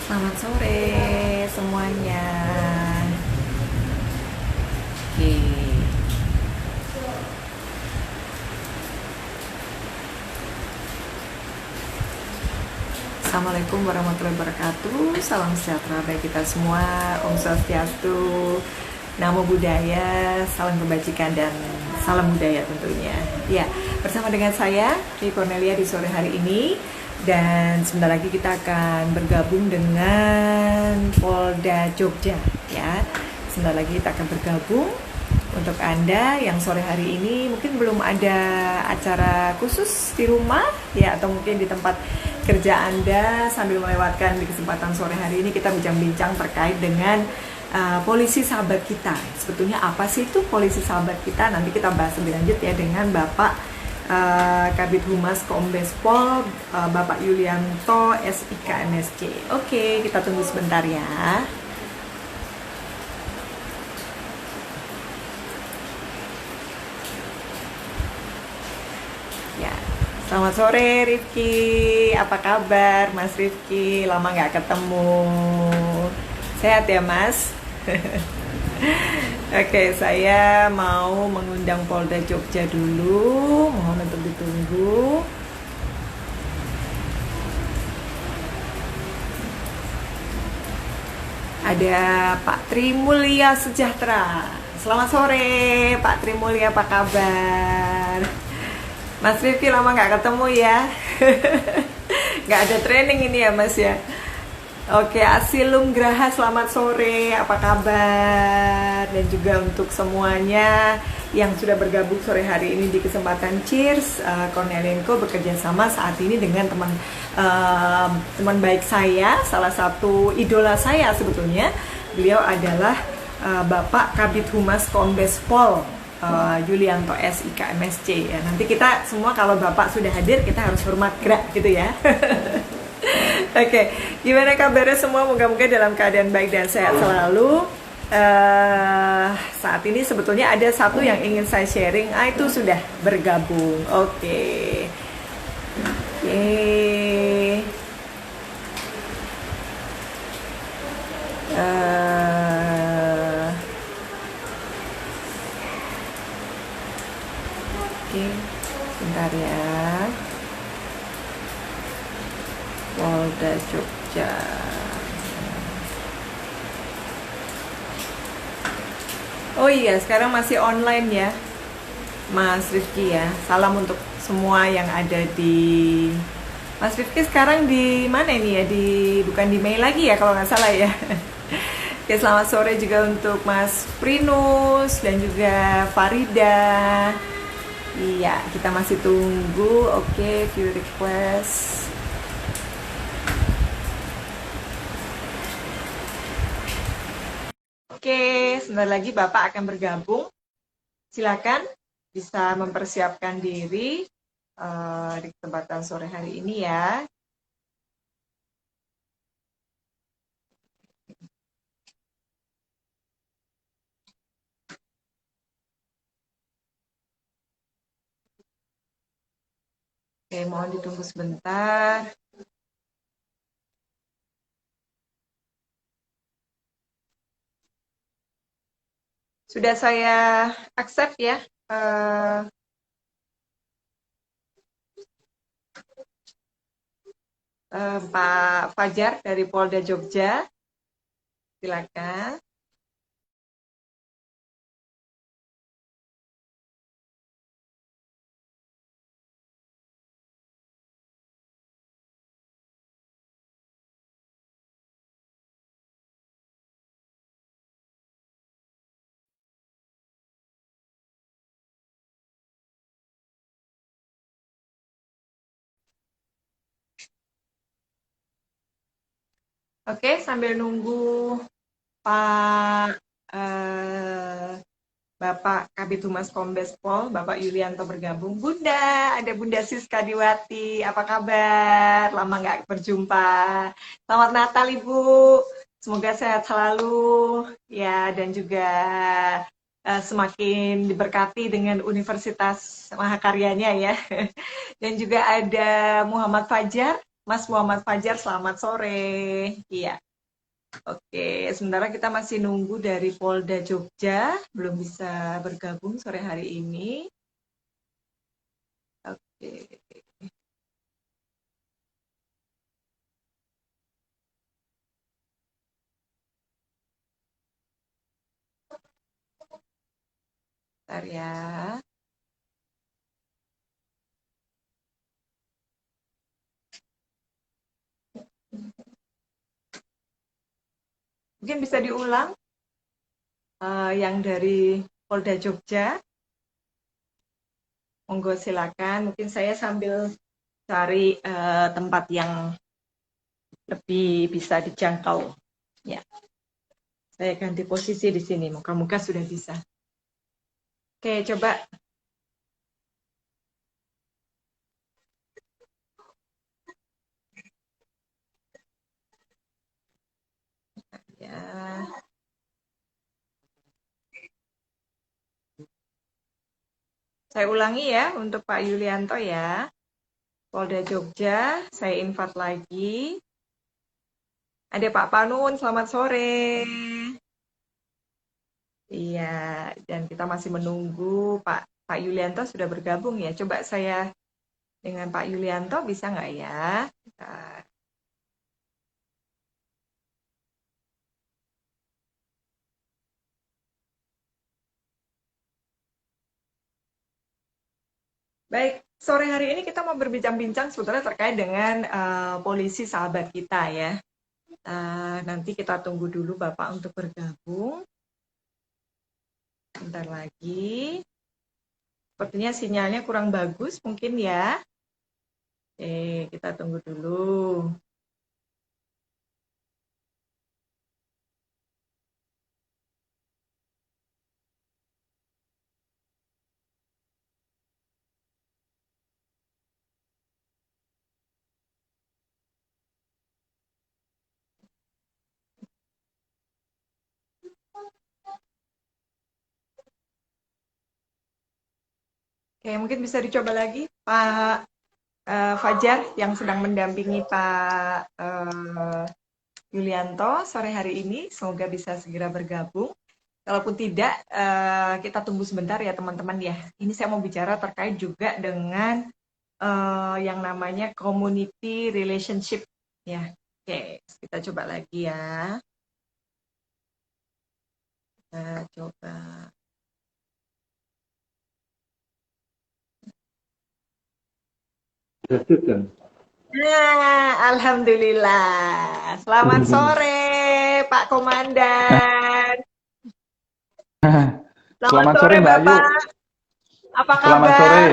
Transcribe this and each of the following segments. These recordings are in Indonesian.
Selamat sore semuanya. Oke. Assalamualaikum warahmatullahi wabarakatuh. Salam sejahtera bagi kita semua. Om Swastiastu. Namo Buddhaya, salam kebajikan dan salam budaya tentunya. Ya, bersama dengan saya Tri Cornelia di sore hari ini, dan sebentar lagi kita akan bergabung dengan Polda Jogja ya. Sebentar lagi kita akan bergabung. Untuk Anda yang sore hari ini mungkin belum ada acara khusus di rumah ya, atau mungkin di tempat kerja Anda, sambil melewatkan di kesempatan sore hari ini kita bincang-bincang terkait dengan polisi sahabat kita. Sebetulnya apa sih itu polisi sahabat kita? Nanti kita bahas lebih lanjut ya dengan Bapak Kabid Humas Kombes Pol Bapak Yulianto SIK MSC. Oke, kita tunggu sebentar ya. Ya, selamat sore Rifki. Apa kabar Mas Rifki? Lama nggak ketemu. Sehat ya Mas? Oke, saya mau mengundang Polda Jogja dulu. Mohon untuk ditunggu. Ada Pak Trimulya Sejahtera. Selamat sore Pak Trimulya, apa kabar? Mas Rifki lama nggak ketemu ya. Nggak ada training ini ya Mas ya. Oke, Asilum Graha, selamat sore, apa kabar? Dan juga untuk semuanya yang sudah bergabung sore hari ini di kesempatan Cheers, Cornelienko bekerja sama saat ini dengan teman baik saya, salah satu idola saya sebetulnya. Beliau adalah Bapak Kabid Humas Kombes Pol Yulianto SIK MSC ya. Nanti kita semua kalau Bapak sudah hadir kita harus hormat gerak gitu ya. Oke, gimana kabarnya semua? Moga-moga dalam keadaan baik dan sehat selalu. Saat ini sebetulnya ada satu yang ingin saya sharing. Itu sudah bergabung. Oke. Oke. Oke, sebentar ya. Polda Jogja. Oh iya, sekarang masih online ya, Mas Rifki ya. Salam untuk semua yang ada di Mas Rifki sekarang di mana ini ya? Bukan di Mei lagi ya kalau nggak salah ya. Oke, selamat sore juga untuk Mas Prinus dan juga Farida. Iya, kita masih tunggu. Oke, view request. Oke, sebentar lagi Bapak akan bergabung. Silakan bisa mempersiapkan diri di kesempatan sore hari ini ya. Oke, mohon ditunggu sebentar. Sudah saya accept ya. Pak Fajar dari Polda Jogja. Silakan. Oke, sambil nunggu Pak Bapak Kabid Humas Kombes Pol, Bapak Yulianto bergabung. Bunda, ada Bunda Siska Diwati, apa kabar? Lama nggak berjumpa. Selamat Natal Ibu, semoga sehat selalu ya, dan juga semakin diberkati dengan Universitas Mahakaryanya ya. Dan juga ada Muhammad Fajar. Mas Muhammad Fajar, selamat sore. Iya, oke. Sementara kita masih nunggu dari Polda Jogja, belum bisa bergabung sore hari ini. Oke. Bentar ya. Mungkin bisa diulang yang dari Polda Jogja. Monggo silakan. Mungkin saya sambil cari tempat yang lebih bisa dijangkau. Ya, saya ganti posisi di sini. Moga-moga sudah bisa. Oke, coba. Ya. Saya ulangi ya untuk Pak Yulianto ya. Polda Jogja, saya invite lagi. Ada Pak Panun, selamat sore. Iya, dan kita masih menunggu Pak Yulianto sudah bergabung ya. Coba saya dengan Pak Yulianto bisa nggak ya? Nah, baik, sore hari ini kita mau berbincang-bincang sebetulnya terkait dengan polisi sahabat kita ya. Nanti kita tunggu dulu Bapak untuk bergabung. Bentar lagi. Sepertinya sinyalnya kurang bagus mungkin ya. Kita tunggu dulu. Oke, mungkin bisa dicoba lagi Pak Fajar yang sedang mendampingi Pak Yulianto sore hari ini. Semoga bisa segera bergabung. Kalaupun tidak, kita tunggu sebentar ya teman-teman ya. Ini saya mau bicara terkait juga dengan yang namanya community relationship ya. Oke, kita coba lagi ya. Kita coba. Nah, alhamdulillah. Selamat sore, Pak Komandan. Selamat sore Mbak Ayu. Bapak. Apa Selamat kabar? sore.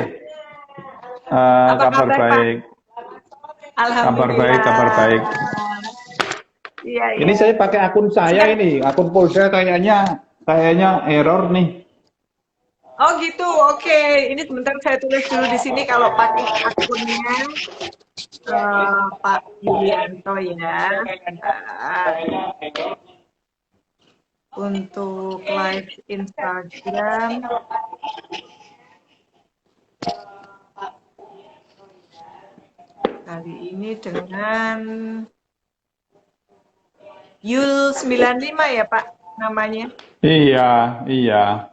Apa Kabar kabar, Pak? baik. Kabar baik, Alhamdulillah. kabar baik. Iya, iya. Ini saya pakai akun saya Sudah. ini, akun Polda kayaknya error nih. Oh gitu, oke. Ini sebentar saya tulis dulu di sini kalau pakai akunnya Pak Yulianto ya. Bentar. Untuk live Instagram kali ini dengan Yul 95 ya Pak namanya. Iya, iya.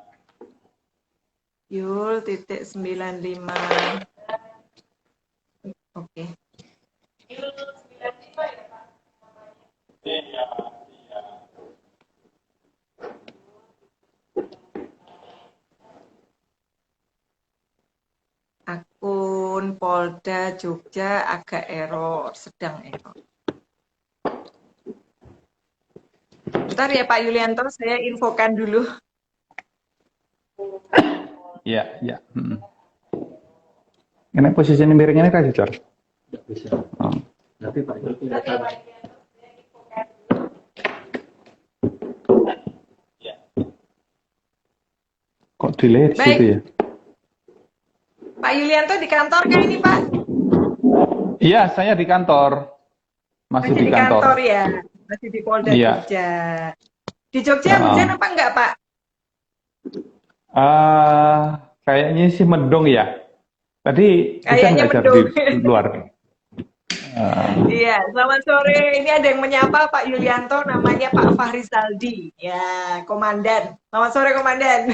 Yul titik 95. Oke. Akun Polda Jogja agak error, sedang error. Bentar ya Pak Yulianto, saya infokan dulu. Iya, iya. Ini posisi miringnya ini kasih, Cor. Tidak bisa. Oh. Tapi Pak Yul tidak tahu. Kok delay di Baik. situ ya? Pak Yulianto di kantor kan ini Pak? Iya, saya di kantor. Masih di kantor. Ya? Masih di Polda Iya. Jogja. Di Jogja hujan apa enggak Pak? Kayaknya sih mendung ya. Tadi hujan Kayaknya nggak Jar, mendung. di luar? Iya, selamat sore. Ini ada yang menyapa Pak Yulianto, namanya Pak Fahri Zaldi. Ya, Komandan. Selamat sore, Komandan.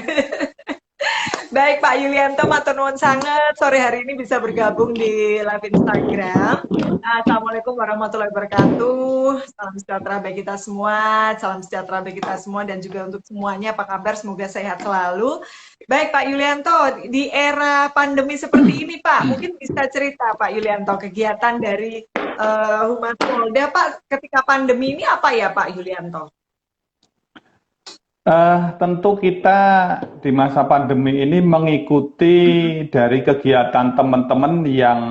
Baik, Pak Yulianto, matur nuwun sangat. Sore hari ini bisa bergabung di live Instagram. Assalamualaikum warahmatullahi wabarakatuh. Salam sejahtera bagi kita semua. Salam sejahtera bagi kita semua dan juga untuk semuanya. Apa kabar? Semoga sehat selalu. Baik, Pak Yulianto, di era pandemi seperti ini, Pak, mungkin bisa cerita, Pak Yulianto, kegiatan dari Humas Polda, Pak, ketika pandemi ini apa ya, Pak Yulianto? Tentu kita di masa pandemi ini mengikuti dari kegiatan teman-teman yang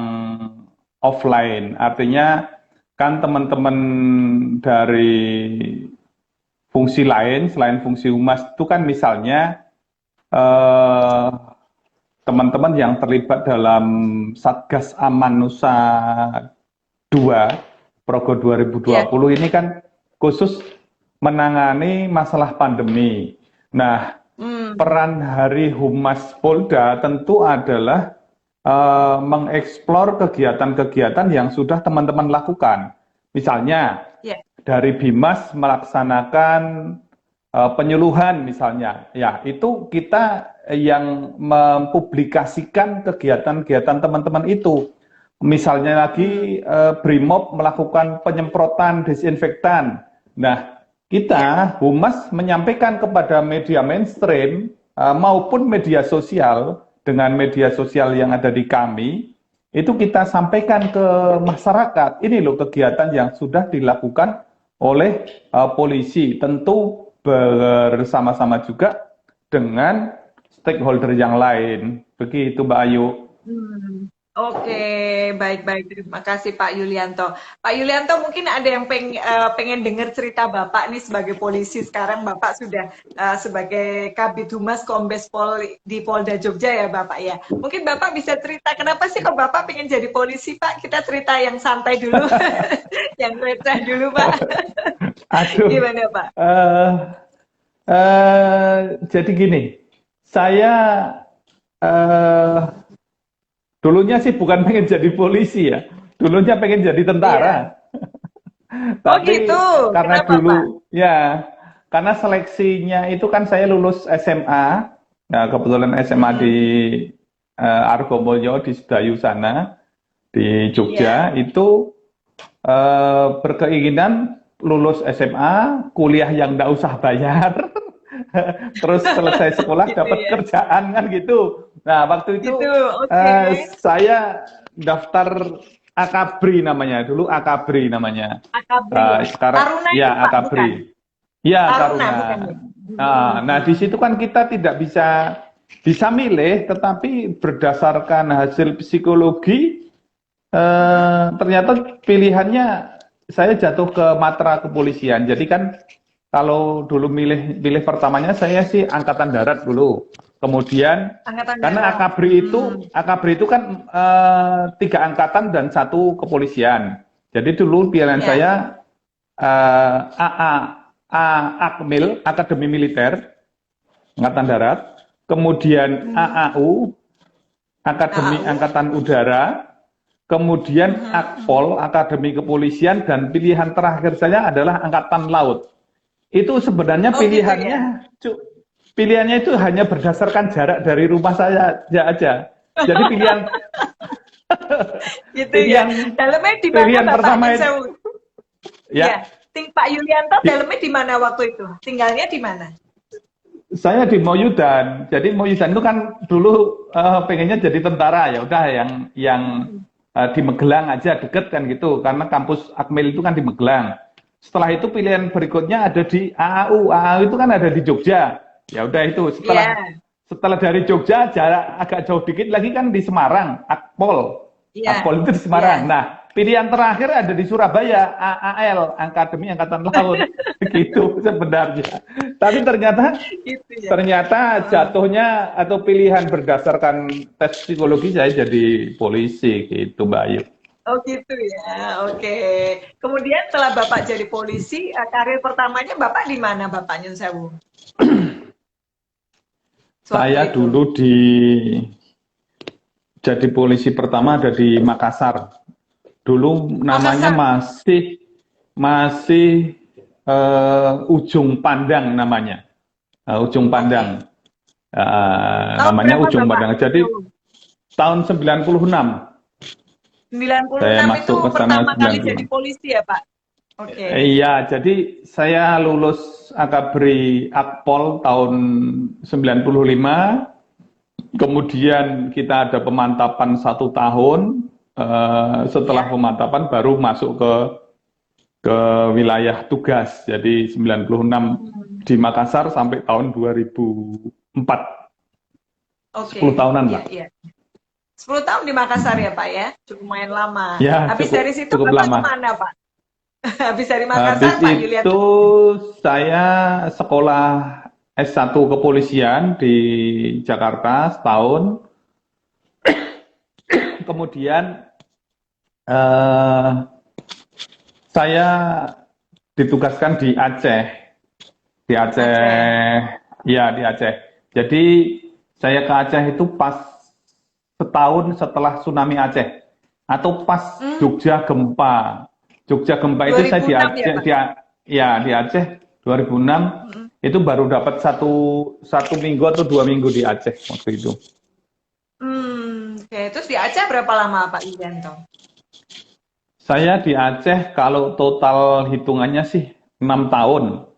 offline. Artinya kan teman-teman dari fungsi lain selain fungsi humas itu kan misalnya eh, teman-teman yang terlibat dalam Satgas Aman Nusa 2 Progo 2020 ini kan khusus menangani masalah pandemi. Nah, peran Hari Humas Polda tentu adalah mengeksplor kegiatan-kegiatan yang sudah teman-teman lakukan. Misalnya, dari Bimas melaksanakan penyuluhan misalnya. Ya, itu kita yang mempublikasikan kegiatan-kegiatan teman-teman itu. Misalnya lagi Brimob melakukan penyemprotan desinfektan. Nah, kita Humas menyampaikan kepada media mainstream maupun media sosial dengan media sosial yang ada di kami, itu kita sampaikan ke masyarakat. Ini loh kegiatan yang sudah dilakukan oleh polisi, tentu bersama-sama juga dengan stakeholder yang lain. Begitu, Mbak Ayu. Oke, baik-baik. Terima kasih Pak Yulianto. Pak Yulianto, mungkin ada yang pengen dengar cerita Bapak nih sebagai polisi. Sekarang Bapak sudah sebagai Kabid Humas Kombes Pol di Polda Jogja ya Bapak ya. Mungkin Bapak bisa cerita kenapa sih kok Bapak pengen jadi polisi Pak? Kita cerita yang santai dulu, yang receh dulu Pak. Aduh. Gimana Pak? Jadi gini, saya dulunya sih bukan pengen jadi polisi ya, dulunya pengen jadi tentara. Tapi gitu. karena Kenapa, dulu Pak? ya, karena seleksinya itu kan saya lulus SMA, nah kebetulan SMA di Argomulyo di Sedayu sana, di Jogja, itu berkeinginan lulus SMA, kuliah yang nggak usah bayar, terus selesai sekolah Gitu dapat ya. kerjaan kan gitu. Nah waktu itu Gitu, oke. saya daftar Akabri namanya, dulu Akabri namanya. Akabri ya. Sekarang Taruna ya itu Pak, bukan? Akabri. Ya Taruna Taruna. bukan ya? Nah di situ kan kita tidak bisa milih, tetapi berdasarkan hasil psikologi ternyata pilihannya saya jatuh ke matra kepolisian. Jadi kan kalau dulu pilih pertamanya saya sih Angkatan Darat dulu. Kemudian Angkatan karena Darat. Akabri itu kan 3 angkatan dan 1 kepolisian. Jadi dulu pilihan saya Akmil, Akademi Militer Angkatan Darat, kemudian AAU, Akademi Angkatan Udara, kemudian Akpol, Akademi Kepolisian, dan pilihan terakhir saya adalah Angkatan Laut. Itu sebenarnya pilihannya, pilihannya itu hanya berdasarkan jarak dari rumah saya aja. Jadi pilihan Gitu pilihan, ya. Dalamnya di mana pilihan Bapak? pertama itu Ya. Pak Yulianto dalamnya di mana waktu itu? Tinggalnya di mana? saya di Moyudan. Jadi Moyudan itu kan dulu pengennya jadi tentara, ya udah yang di Magelang aja deket kan gitu, karena kampus Akmil itu kan di Magelang. Setelah itu pilihan berikutnya ada di AAU. AAU itu kan ada di Jogja. Ya udah itu setelah dari Jogja jarak agak jauh dikit lagi kan di Semarang, Akpol. Akpol itu di Semarang. Nah, pilihan terakhir ada di Surabaya, AAL, Akademi Angkatan Laut. Gitu sebenarnya. Tapi ternyata jatuhnya atau pilihan berdasarkan tes psikologi saya jadi polisi gitu, Mbak Ayu. Oh gitu ya, oke. Kemudian setelah Bapak jadi polisi, karir pertamanya Bapak di mana Bapak Nyun Sewu? Saya dulu jadi polisi pertama ada di Makassar. Dulu namanya Makassar. masih Ujung Pandang namanya. Ujung Oke. Pandang. Tahun Namanya berapa Ujung Bapak? Pandang. Jadi tahun 96 saya 96 itu masuk ke sana pertama kali jadi 96. polisi ya, Pak? Oke. Iya, jadi saya lulus Akabri Akpol tahun 95. Kemudian kita ada pemantapan 1 tahun. Setelah Ya. pemantapan baru masuk ke wilayah tugas. Jadi 96 Hmm. di Makassar sampai tahun 2004. Oke. 10 tahunan Iya, lah. iya. 10 tahun di Makassar ya, Pak ya? Cukup lumayan lama. Ya, Habis dari situ cukup Bapak lama. kemana, Pak? Habis dari Habis Makassar, Pak Yulianto. itu saya sekolah S1 kepolisian di Jakarta setahun. Kemudian eh, saya ditugaskan di Aceh. Di Aceh, ya di Aceh. Jadi saya ke Aceh itu pas setahun setelah tsunami Aceh. Atau pas Jogja gempa. Jogja gempa itu saya di 2006 ya, Aceh, Pak? di Aceh 2006 itu baru dapat satu minggu atau 2 minggu di Aceh waktu itu. Oke. Terus di Aceh berapa lama, Pak Yulianto? Saya di Aceh kalau total hitungannya sih 6 tahun.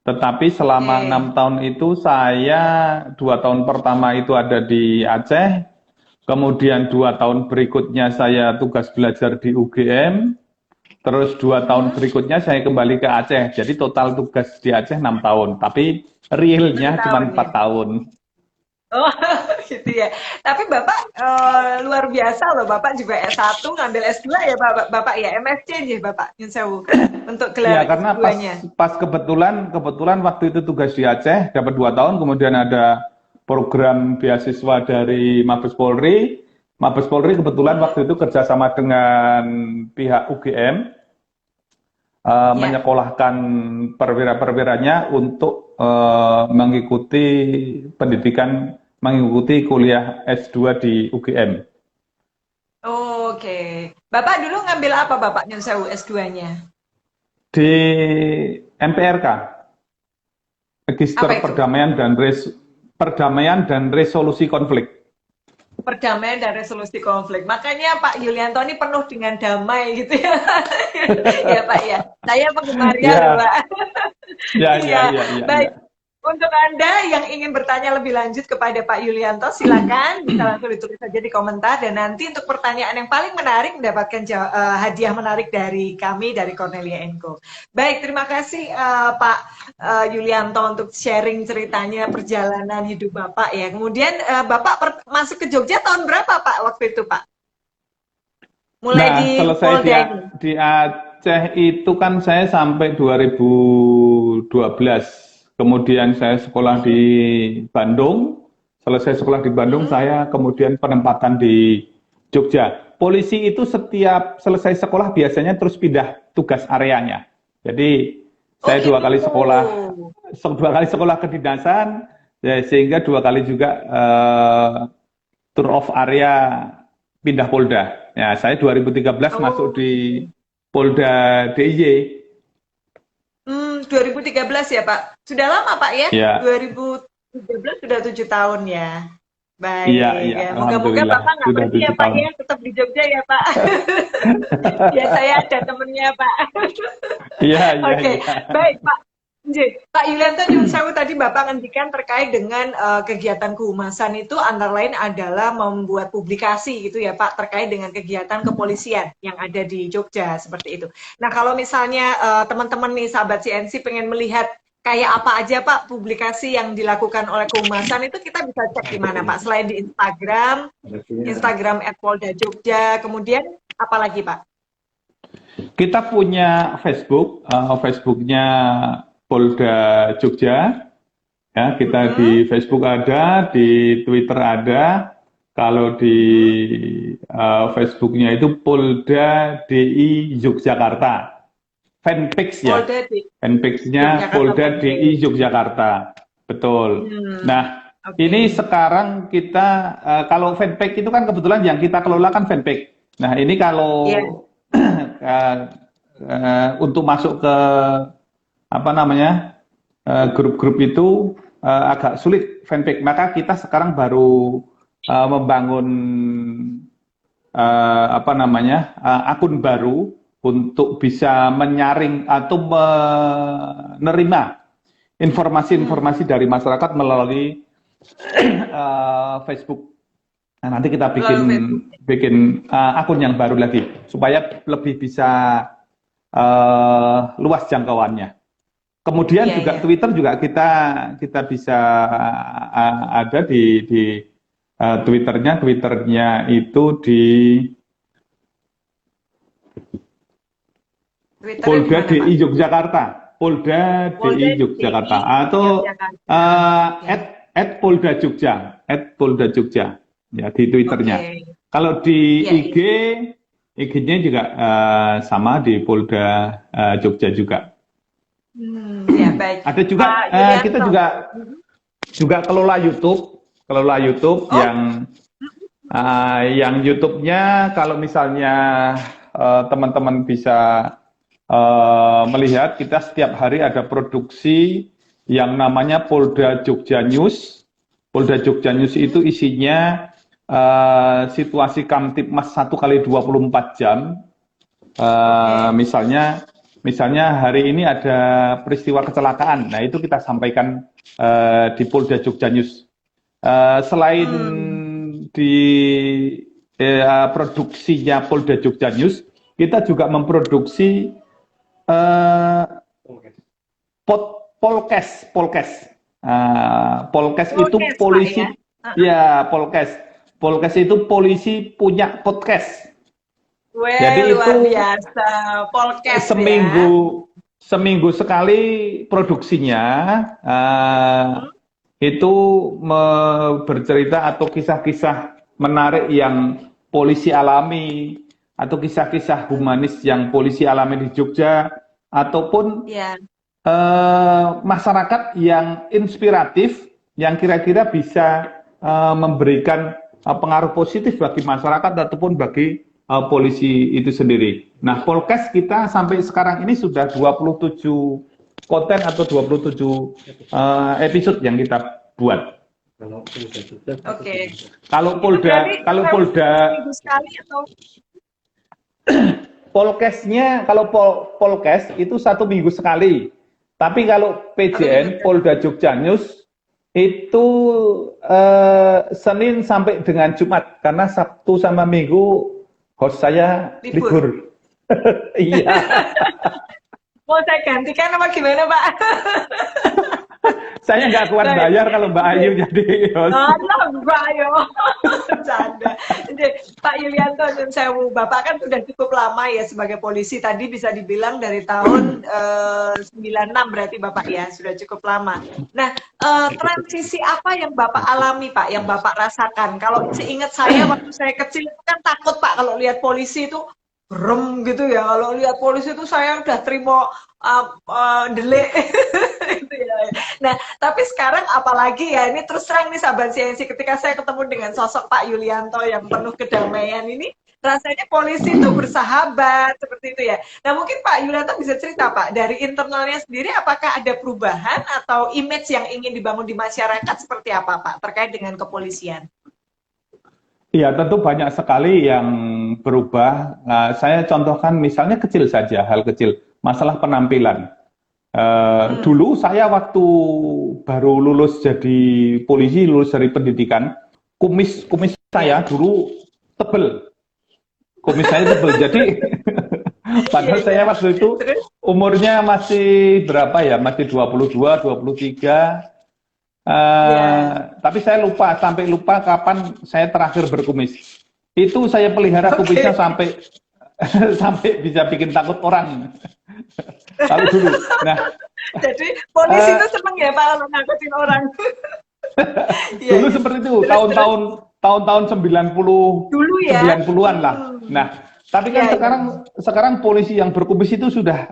Tetapi selama Oke. 6 tahun itu saya 2 tahun pertama itu ada di Aceh. Kemudian 2 tahun berikutnya saya tugas belajar di UGM. Terus 2 tahun berikutnya saya kembali ke Aceh. Jadi total tugas di Aceh 6 tahun. Tapi 6 realnya cuma tahun 4 ya. tahun. Oh, gitu ya. Tapi Bapak luar biasa loh. Bapak juga S1 ngambil S2 ya, Bapak ya. MSc ya, Bapak. Nyun sewu. Untuk gelar Ya karena S2-nya. pas kebetulan waktu itu tugas di Aceh dapat 2 tahun. Kemudian ada program beasiswa dari Mabes Polri. Mabes Polri kebetulan waktu itu kerjasama dengan pihak UGM. Ya. Menyekolahkan perwira-perwiranya untuk mengikuti pendidikan, mengikuti kuliah S2 di UGM. Oke. Bapak dulu ngambil apa, Bapak Nyun sewu S2-nya? Di MPRK, Register Apa itu? Perdamaian dan Resolusi Konflik. Perdamaian dan resolusi konflik. Makanya Pak Yulianto ini penuh dengan damai gitu ya. Ya Pak ya. Saya penggemarnya Ya. loh Pak. Ya, Iya. Baik. ya. Untuk Anda yang ingin bertanya lebih lanjut kepada Pak Yulianto, silakan bisa langsung ditulis saja di komentar, dan nanti untuk pertanyaan yang paling menarik mendapatkan hadiah menarik dari kami dari Cornelia & Co. Baik, terima kasih Pak Yulianto untuk sharing ceritanya perjalanan hidup Bapak ya. Kemudian Bapak masuk ke Jogja tahun berapa Pak waktu itu Pak? Mulai Nah, di selesai Polda ini. di Aceh itu kan saya sampai 2012. Kemudian saya sekolah di Bandung. Selesai sekolah di Bandung, saya kemudian penempatan di Jogja. Polisi itu setiap selesai sekolah biasanya terus pindah tugas areanya. Jadi saya gitu. 2 kali sekolah kedinasan, ya, sehingga 2 kali juga tour of area pindah Polda. Ya, saya 2013 masuk di Polda DIY. 2013 ya Pak. Sudah lama Pak ya? Ya. 2013 sudah 7 tahun ya. Baik. Iya, Ya. Moga-moga alhamdulillah. Bapak nggak Sudah pergi ya 7 Pak tahun. ya. Tetap di Jogja ya Pak. Ya saya ada temennya Pak. Iya. Oke. Baik Pak. Pak Yulianto Nyun sewu, tadi Bapak ngendikan terkait dengan kegiatan kehumasan itu antara lain adalah membuat publikasi gitu ya Pak, terkait dengan kegiatan kepolisian yang ada di Jogja seperti itu. Nah kalau misalnya teman-teman nih sahabat CNC pengen melihat kayak apa aja Pak publikasi yang dilakukan oleh kehumasan, itu kita bisa cek di mana Pak? Selain di Instagram @polda-jogja, kemudian apa lagi Pak? Kita punya Facebook, Facebooknya Polda Jogja. Ya, kita di Facebook ada, di Twitter ada. Kalau di Facebooknya itu Polda DI Yogyakarta. Fanpage ya. Fanpage-nya Polda DI Yogyakarta. Betul. Nah, ini sekarang kita kalau fanpage itu kan kebetulan yang kita kelola kan fanpage. Nah, ini kalau eh, untuk masuk ke apa namanya grup-grup itu agak sulit fanpage. Maka kita sekarang baru membangun apa namanya akun baru untuk bisa menyaring atau menerima informasi-informasi dari masyarakat melalui Facebook. Nah, nanti kita bikin akun yang baru lagi supaya lebih bisa luas jangkauannya. Kemudian juga Twitter juga kita bisa ada di Twitternya itu di Polda DI Yogyakarta, Polda DI Yogyakarta atau @Polda Jogja, @Polda Jogja ya di Twitternya. Kalau di IG-nya juga sama di Polda Jogja juga. Ya, baik. Ada juga kita juga kelola YouTube yang YouTube-nya kalau misalnya teman-teman bisa melihat, kita setiap hari ada produksi yang namanya Polda Jogja News. Polda Jogja News itu isinya situasi Kamtibmas 1x24 jam. Misalnya hari ini ada peristiwa kecelakaan, nah itu kita sampaikan di Polda Jogja News. Selain di produksinya Polda Jogja News, kita juga memproduksi Polkes. Polkes itu polisi, Polkes itu polisi punya podcast. Jadi luar biasa, Polkes seminggu sekali produksinya itu bercerita atau kisah-kisah menarik yang polisi alami atau kisah-kisah humanis yang polisi alami di Jogja ataupun masyarakat yang inspiratif yang kira-kira bisa memberikan pengaruh positif bagi masyarakat ataupun bagi polisi itu sendiri. Nah, Polkes kita sampai sekarang ini sudah 27 konten atau 27 episode yang kita buat. Kalau Polda Polkesnya, kalau Polkes itu 1 minggu sekali. Tapi kalau PJN, Polda Jogja News, itu Senin sampai dengan Jumat. Karena Sabtu sama Minggu host saya libur. Iya. Mau saya gantikan apa gimana, Pak? Saya nggak kuat bayar kalau Mbak Ayu jadi host. Mbak Ayu. Canda. Pak Yulianto, Bapak kan sudah cukup lama ya sebagai polisi. Tadi bisa dibilang dari tahun 96 berarti Bapak ya, sudah cukup lama. Nah, transisi apa yang Bapak alami, Pak, yang Bapak rasakan? Kalau seingat saya waktu saya kecil kan takut, Pak, kalau lihat polisi itu rem gitu ya. Kalau lihat polisi itu saya udah terima delik. Nah, tapi sekarang apalagi ya, ini terus terang nih sahabat CNC, ketika saya ketemu dengan sosok Pak Yulianto yang penuh kedamaian ini, rasanya polisi itu bersahabat, seperti itu ya. Nah, mungkin Pak Yulianto bisa cerita, Pak, dari internalnya sendiri, apakah ada perubahan atau image yang ingin dibangun di masyarakat seperti apa, Pak, terkait dengan kepolisian? Iya, tentu banyak sekali yang berubah. Nah, saya contohkan misalnya kecil saja, hal kecil, masalah penampilan. Dulu saya waktu baru lulus jadi polisi, lulus dari pendidikan, kumis saya dulu tebel. Kumis saya tebel, jadi padahal saya waktu itu umurnya masih berapa ya, masih 22, 23. Tapi saya sampai lupa kapan saya terakhir berkumis. Itu saya pelihara kumisnya sampai bisa bikin takut orang. Kalau dulu. Nah, jadi polisi itu seneng ya, Pak, kalau nakutin orang. Dulu seperti itu, tahun 90 dulu ya. 90-an lah. Nah, tapi kan sekarang polisi yang berkumis itu sudah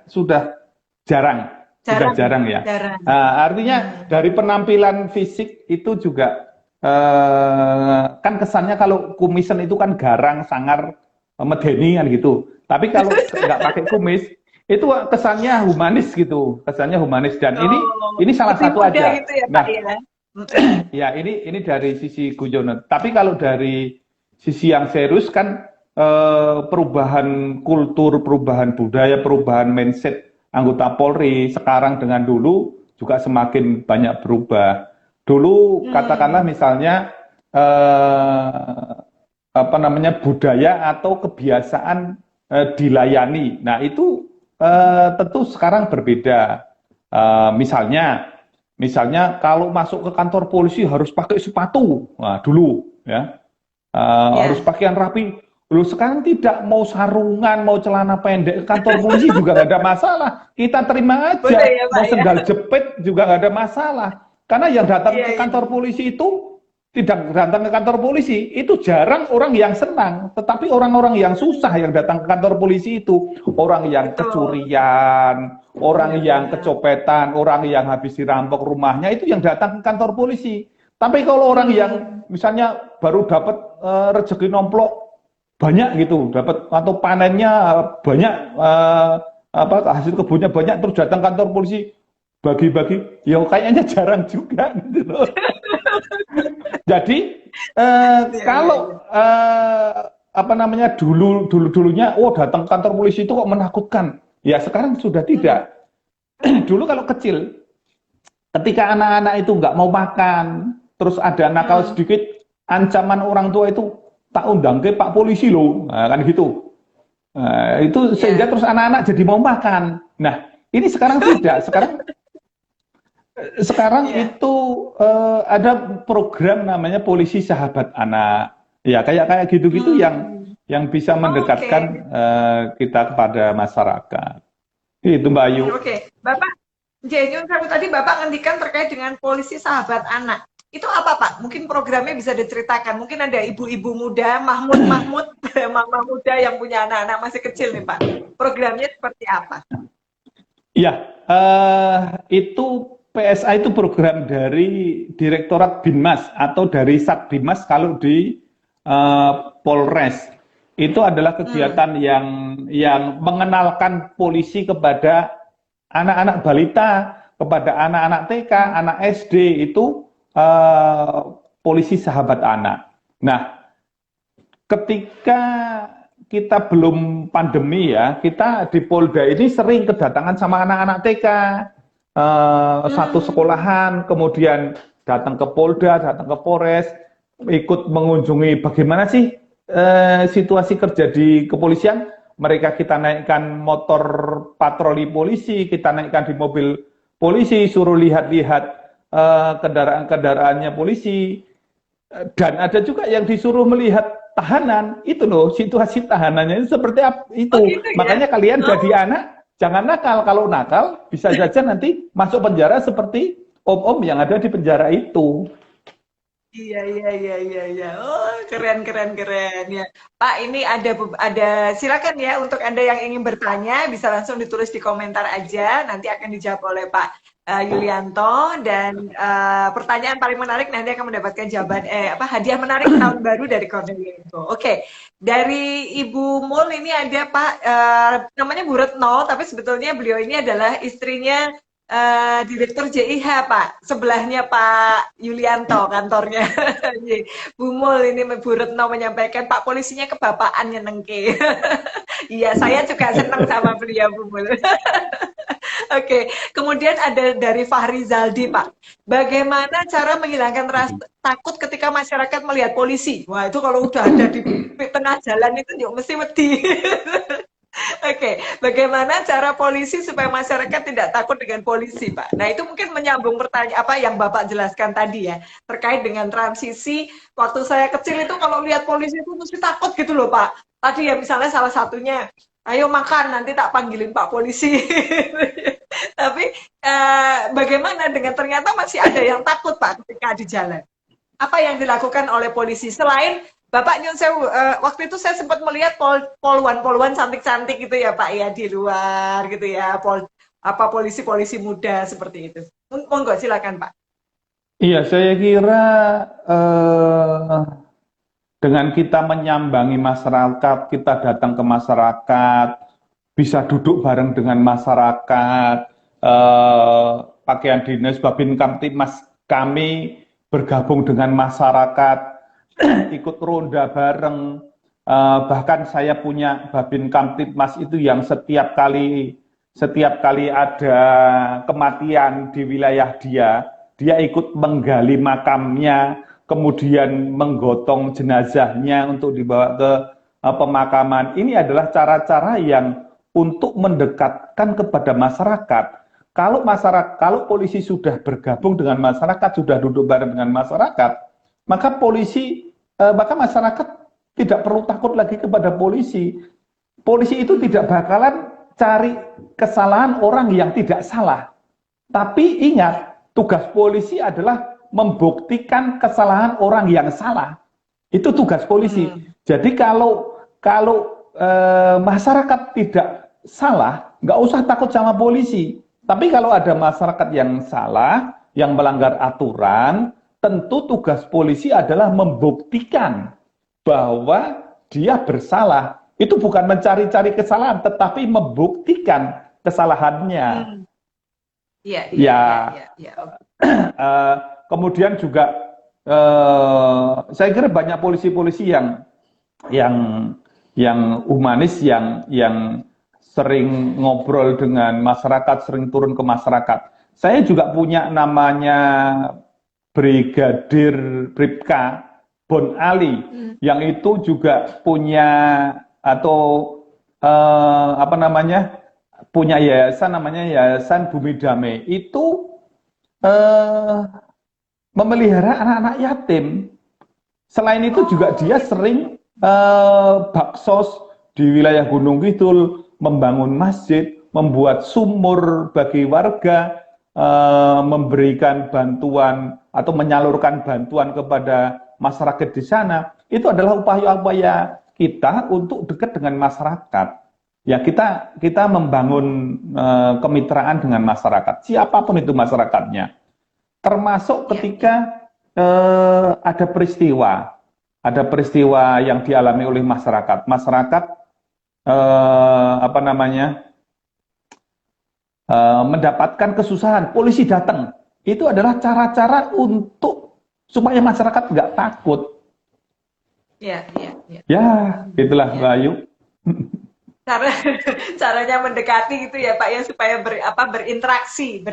jarang. Sudah jarang ya. Artinya dari penampilan fisik itu juga kan kesannya kalau kumisan itu kan garang, sangar, medeni kan gitu. Tapi kalau nggak pakai kumis, itu kesannya humanis gitu, kesannya humanis. Dan ini salah lebih satu muda aja. gitu ya Pak Nah, ya. ya ini dari sisi guyonan. Tapi kalau dari sisi yang serius kan perubahan kultur, perubahan budaya, perubahan mindset anggota Polri sekarang dengan dulu juga semakin banyak berubah. Dulu katakanlah misalnya apa namanya budaya atau kebiasaan dilayani. Nah itu tentu sekarang berbeda. Misalnya kalau masuk ke kantor polisi harus pakai sepatu. Nah, dulu ya harus Ya, pakaian rapi. Loh sekarang tidak, mau sarungan, mau celana pendek ke kantor polisi juga nggak ada masalah. Kita terima boleh aja. ya Pak Mau ya. sendal jepit juga nggak ada masalah. Karena yang datang Iya, ke iya. kantor polisi itu tidak datang ke kantor polisi itu jarang orang yang senang, tetapi orang-orang yang susah yang datang ke kantor polisi itu orang yang Betul. kecurian, orang yang Benar-benar. kecopetan, orang yang habis dirampok rumahnya itu yang datang ke kantor polisi. Tapi kalau orang yang misalnya baru dapat rezeki nomplok banyak gitu, dapat atau panennya banyak apa hasil kebunnya banyak terus datang kantor polisi bagi-bagi, ya kayaknya jarang juga gitu loh. Jadi Iya, iya, kalau iya. apa namanya dulunya, oh datang kantor polisi itu kok menakutkan. Ya sekarang sudah tidak. Dulu kalau kecil, ketika anak-anak itu nggak mau makan, terus ada nakal Hmm. sedikit, ancaman orang tua itu tak undang ke Pak Polisi loh, nah, kan gitu. Itu sehingga Ya. terus anak-anak jadi mau makan. Nah ini sekarang tidak. Sekarang Iya. itu ada program namanya Polisi Sahabat Anak. Ya kayak gitu-gitu Hmm. yang bisa mendekatkan Oke. kita kepada masyarakat. Itu Mbak Ayu. Oke. Bapak, Jenyun, kamu tadi Bapak ngendikan terkait dengan polisi sahabat anak. Itu apa Pak? Mungkin programnya bisa diceritakan. Mungkin ada ibu-ibu muda, Mahmud, mama muda yang punya anak-anak masih kecil nih Pak. Programnya seperti apa? Ya, itu PSA itu program dari Direktorat Binmas atau dari Satbinmas kalau di Polres. Itu adalah Hmm. kegiatan yang mengenalkan polisi kepada anak-anak balita, kepada anak-anak TK, anak SD itu eh, polisi sahabat anak. Nah, ketika kita belum pandemi ya, kita di Polda ini sering kedatangan sama anak-anak TK, satu Hmm. sekolahan, kemudian datang ke Polda, datang ke Polres, ikut mengunjungi bagaimana sih situasi kerja di kepolisian. Mereka kita naikkan motor patroli polisi, kita naikkan di mobil polisi, suruh lihat-lihat kendaraan-kendaraannya polisi, dan ada juga yang disuruh melihat tahanan itu loh, situasi tahanannya itu seperti apa Oh itu. gitu ya? Makanya kalian Oh, jadi anak jangan nakal. Kalau nakal bisa saja nanti masuk penjara seperti om-om yang ada di penjara itu. iya, iya, iya, iya, iya. Oh, keren, keren, keren ya. Pak, ini ada silakan ya untuk Anda yang ingin bertanya bisa langsung ditulis di komentar aja. Nanti akan dijawab oleh Pak Yulianto dan pertanyaan paling menarik nanti akan mendapatkan jawaban apa hadiah menarik tahun baru dari Cornelia Info. Oke, dari Ibu Mul ini ada Pak namanya Bu Retno, tapi sebetulnya beliau ini adalah istrinya Direktur JIH Pak, sebelahnya Pak Yulianto kantornya. Bu Mul ini Bu Retno menyampaikan Pak polisinya kebapaan nyenengke. Iya, saya juga senang sama beliau Bu Mul. Oke, kemudian ada dari Fahri Zaldi Pak. Bagaimana cara menghilangkan rasa takut ketika masyarakat melihat polisi? Wah itu kalau udah ada di tengah jalan itu yuk mesti wedi. Oke, bagaimana cara polisi supaya masyarakat tidak takut dengan polisi, Pak? Nah, itu mungkin menyambung pertanyaan apa yang Bapak jelaskan tadi ya, terkait dengan transisi waktu saya kecil itu kalau lihat polisi itu mesti takut gitu loh, Pak. Tadi ya misalnya salah satunya, ayo makan nanti tak panggilin Pak polisi. Tapi bagaimana dengan ternyata masih ada yang takut, Pak, ketika di jalan? Apa yang dilakukan oleh polisi selain Bapak Nyun Sewu, waktu itu saya sempat melihat poluan cantik-cantik gitu ya Pak ya di luar gitu ya, apa polisi-polisi muda seperti itu. Monggo silakan Pak. Iya, saya kira eh, Dengan kita menyambangi masyarakat, kita datang ke masyarakat, bisa duduk bareng dengan masyarakat, pakaian dinas Babin Kamtibmas kami bergabung dengan masyarakat, ikut ronda bareng, bahkan saya punya Babin Kamtibmas itu yang setiap kali ada kematian di wilayah dia ikut menggali makamnya, kemudian menggotong jenazahnya untuk dibawa ke pemakaman. Ini adalah cara-cara yang untuk mendekatkan kepada masyarakat. Kalau polisi sudah bergabung dengan masyarakat, sudah duduk bareng dengan masyarakat, maka masyarakat tidak perlu takut lagi kepada polisi. Polisi itu tidak bakalan cari kesalahan orang yang tidak salah. Tapi ingat, tugas polisi adalah membuktikan kesalahan orang yang salah. Itu tugas polisi. Jadi kalau masyarakat tidak salah, nggak usah takut sama polisi. Tapi kalau ada masyarakat yang salah, yang melanggar aturan, tentu tugas polisi adalah membuktikan bahwa dia bersalah. Itu bukan mencari-cari kesalahan, tetapi membuktikan kesalahannya. Kemudian juga saya kira banyak polisi-polisi yang humanis, yang sering ngobrol dengan masyarakat, sering turun ke masyarakat. Saya juga punya namanya Brigadir Bribka Bon Ali, yang itu juga punya punya yayasan namanya Yayasan Bumi Damai. Itu memelihara anak-anak yatim. Selain itu juga dia sering baksos di wilayah Gunung Kidul, membangun masjid, membuat sumur bagi warga, memberikan bantuan atau menyalurkan bantuan kepada masyarakat di sana. Itu adalah upaya-upaya kita untuk dekat dengan masyarakat. Ya, kita membangun kemitraan dengan masyarakat, siapapun itu masyarakatnya. Termasuk ketika ada peristiwa yang dialami oleh masyarakat. Masyarakat mendapatkan kesusahan, polisi datang. Itu adalah cara-cara untuk supaya masyarakat nggak takut. Ya, itulah Mbak Ayu. Caranya mendekati gitu ya Pak ya, supaya berinteraksi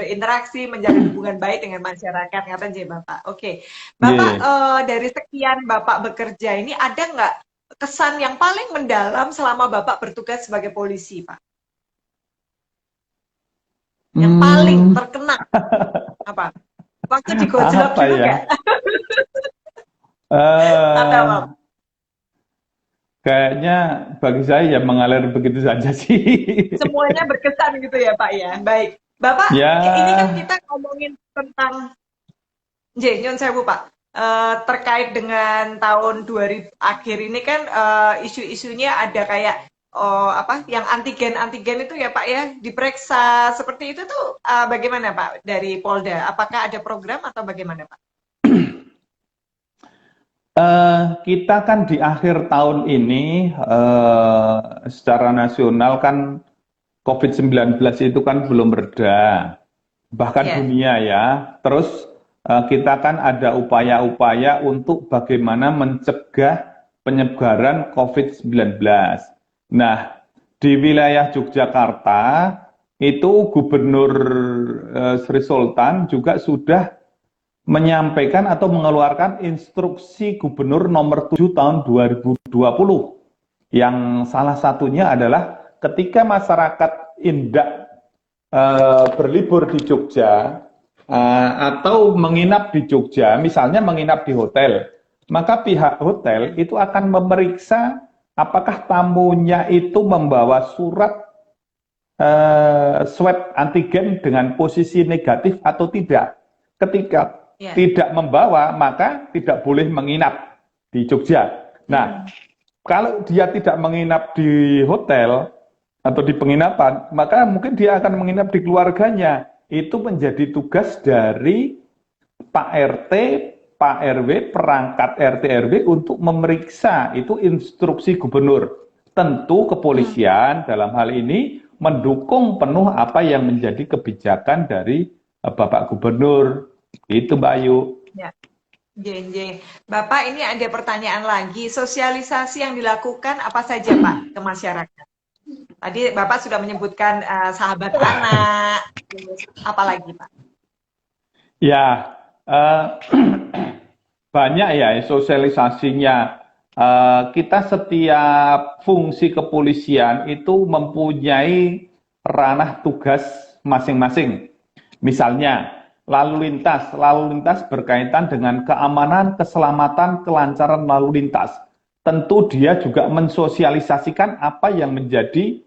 menjalin hubungan baik dengan masyarakat, kata J Bapak. Oke, Bapak, dari sekian Bapak bekerja ini, ada nggak kesan yang paling mendalam selama Bapak bertugas sebagai polisi, Pak? Yang paling terkena apa? Waktu digojlok gitu nggak? Kayaknya bagi saya ya mengalir begitu saja sih. Semuanya berkesan gitu ya Pak ya. Baik, Bapak, ini kan kita ngomongin tentang Nyon Sewu Pak, terkait dengan tahun 2000 akhir ini kan isu-isunya ada kayak yang antigen itu ya Pak ya, diperiksa seperti itu tuh bagaimana Pak dari Polda? Apakah ada program atau bagaimana Pak? Kita kan di akhir tahun ini secara nasional kan COVID-19 itu kan belum reda, bahkan dunia ya. Terus kita kan ada upaya-upaya untuk bagaimana mencegah penyebaran COVID-19. Nah, di wilayah Yogyakarta itu Gubernur Sri Sultan juga sudah menyampaikan atau mengeluarkan instruksi Gubernur nomor 7 tahun 2020, yang salah satunya adalah ketika masyarakat hendak berlibur di Jogja atau menginap di Jogja, misalnya menginap di hotel, maka pihak hotel itu akan memeriksa apakah tamunya itu membawa surat swab antigen dengan posisi negatif atau tidak. Ketika tidak membawa, maka tidak boleh menginap di Jogja. Nah, kalau dia tidak menginap di hotel atau di penginapan, maka mungkin dia akan menginap di keluarganya. Itu menjadi tugas dari Pak RT, Pak RW, perangkat RT RW untuk memeriksa, itu instruksi gubernur. Tentu kepolisian dalam hal ini mendukung penuh apa yang menjadi kebijakan dari Bapak Gubernur. Itu Mbak Ayu. Ya. Jeng. Bapak, ini ada pertanyaan lagi. Sosialisasi yang dilakukan apa saja, Pak, ke masyarakat? Tadi Bapak sudah menyebutkan sahabat anak, apa lagi, Pak? Ya, banyak ya sosialisasinya. Kita setiap fungsi kepolisian itu mempunyai ranah tugas masing-masing. Misalnya, lalu lintas berkaitan dengan keamanan, keselamatan, kelancaran lalu lintas. Tentu dia juga mensosialisasikan apa yang menjadi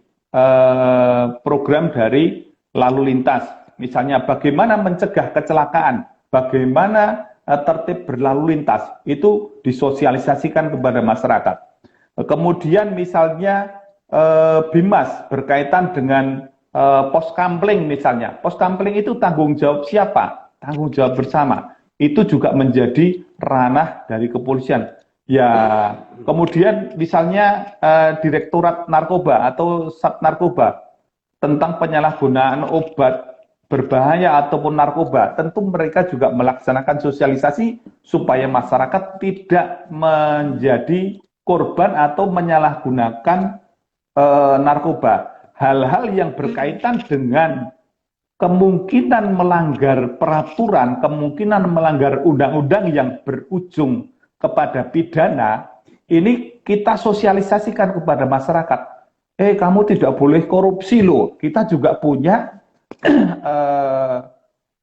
program dari lalu lintas. Misalnya bagaimana mencegah kecelakaan, bagaimana tertib berlalu lintas, itu disosialisasikan kepada masyarakat. Kemudian misalnya BIMAS berkaitan dengan pos kampling misalnya. Pos kampling itu tanggung jawab siapa? Tanggung jawab bersama. Itu juga menjadi ranah dari kepolisian. Ya, kemudian misalnya Direktorat Narkoba atau Sat Narkoba tentang penyalahgunaan obat berbahaya ataupun narkoba, tentu mereka juga melaksanakan sosialisasi supaya masyarakat tidak menjadi korban atau menyalahgunakan narkoba. Hal-hal yang berkaitan dengan kemungkinan melanggar peraturan, kemungkinan melanggar undang-undang yang berujung kepada pidana, ini kita sosialisasikan kepada masyarakat. Kamu tidak boleh korupsi loh. Kita juga punya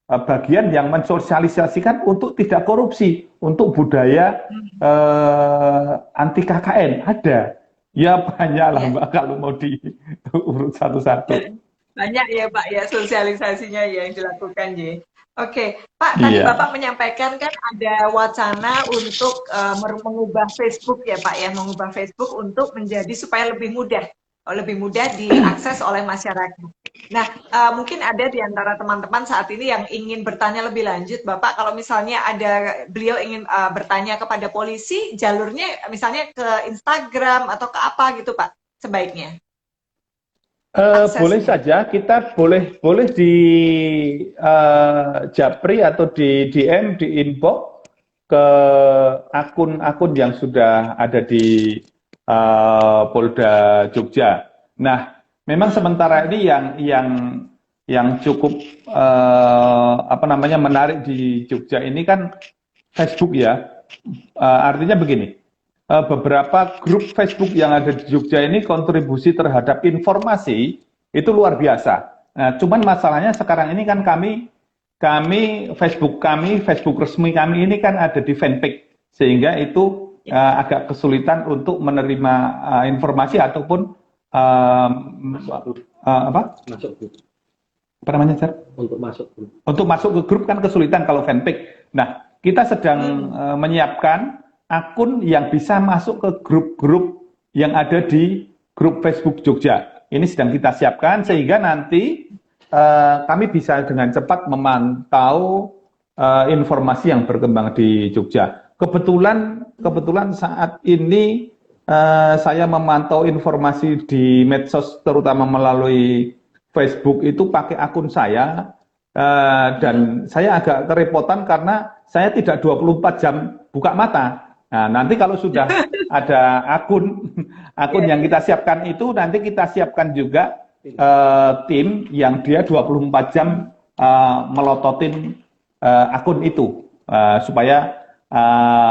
bagian yang mensosialisasikan untuk tidak korupsi, untuk budaya anti KKN ada. Ya banyak lah Mbak, kalau mau diurut satu-satu. Banyak ya Pak ya sosialisasinya yang dilakukan ya. Oke, Pak, tadi Bapak menyampaikan kan ada wacana untuk mengubah Facebook ya Pak ya, mengubah Facebook untuk menjadi supaya lebih mudah diakses oleh masyarakat. Nah, mungkin ada di antara teman-teman saat ini yang ingin bertanya lebih lanjut, Bapak, kalau misalnya beliau ingin bertanya kepada polisi, jalurnya misalnya ke Instagram atau ke apa gitu Pak, sebaiknya? Boleh saja, kita boleh di japri atau di DM, di inbox ke akun-akun yang sudah ada di Polda Jogja. Nah, memang sementara ini yang cukup menarik di Jogja ini kan Facebook ya. Artinya begini. Beberapa grup Facebook yang ada di Jogja ini kontribusi terhadap informasi itu luar biasa. Nah, cuman masalahnya sekarang ini kan Facebook resmi kami ini kan ada di fanpage, sehingga itu agak kesulitan untuk menerima informasi ataupun untuk masuk ke grup kan kesulitan kalau fanpage. Nah, kita sedang menyiapkan akun yang bisa masuk ke grup-grup yang ada di grup Facebook Jogja. Ini sedang kita siapkan sehingga nanti kami bisa dengan cepat memantau informasi yang berkembang di Jogja. Kebetulan saat ini saya memantau informasi di medsos, terutama melalui Facebook itu pakai akun saya, dan saya agak kerepotan karena saya tidak 24 jam buka mata. Nah, nanti kalau sudah ada akun yang kita siapkan itu, nanti kita siapkan juga tim yang dia 24 jam melototin akun itu, supaya